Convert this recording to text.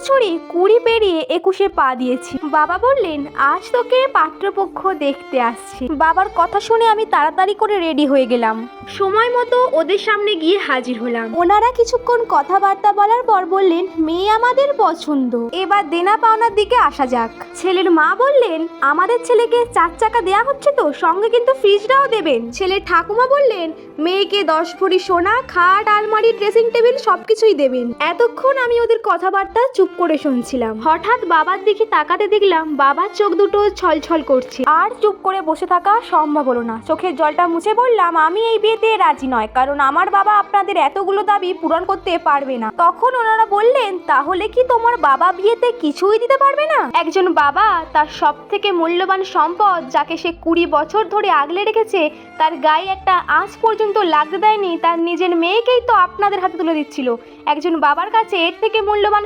বছরই 20 পেরিয়ে 21-এ পা দিয়েছি। বাবা বললেন, আজ তোকে পাত্রপক্ষ দেখতে আসছে। বাবার কথা শুনে আমি তাড়াতাড়ি করে রেডি হয়ে গেলাম। সময় মতো ওদের সামনে গিয়ে হাজির হলাম। ওনারা কিছুক্ষণ কথাবার্তা বলার পর বললেন, মেয়ে আমাদের পছন্দ, এবার দেনা পাওনার দিকে আসা যাক। ছেলের মা বললেন, আমাদের ছেলেকে 4 চাকা দেয়া হচ্ছে তো, সঙ্গে কিন্তু ফ্রিজটাও দেবেন। ছেলের ঠাকুমা বললেন, মেয়েকে 10 ভরি সোনা, খাট, আলমারি, ড্রেসিং টেবিল সবকিছুই দেবেন। এতক্ষণ আমি ওদের কথাবার্তা চুপ করে শুনছিলাম। হঠাৎ বাবার দিকে তাকাতে দেখলাম বাবার চোখ দুটো ছলছল করছে। আর চুপ করে বসে থাকা সম্ভব হলো না। চোখের জলটা মুছে বললাম, আমি এই বিয়েতে রাজি নয়, কারণ আমার বাবা আপনাদের এতগুলো দাবি পূরণ করতে পারবে না। তখন ওনারা বললেন, তাহলে কি তোমার বাবা বিয়েতে কিছুই দিতে পারবে না? একজন বাবা তার সব থেকে মূল্যবান সম্পদ, যাকে সে 20 বছর ধরে আগলে রেখেছে, তার গায়ে একটা আঁচ পর্যন্ত লাগতে দেয়নি, তার নিজের মেয়েকেই তো আপনাদের হাতে তুলে দিচ্ছিল। একজন বাবার কাছে এর থেকে মূল্যবান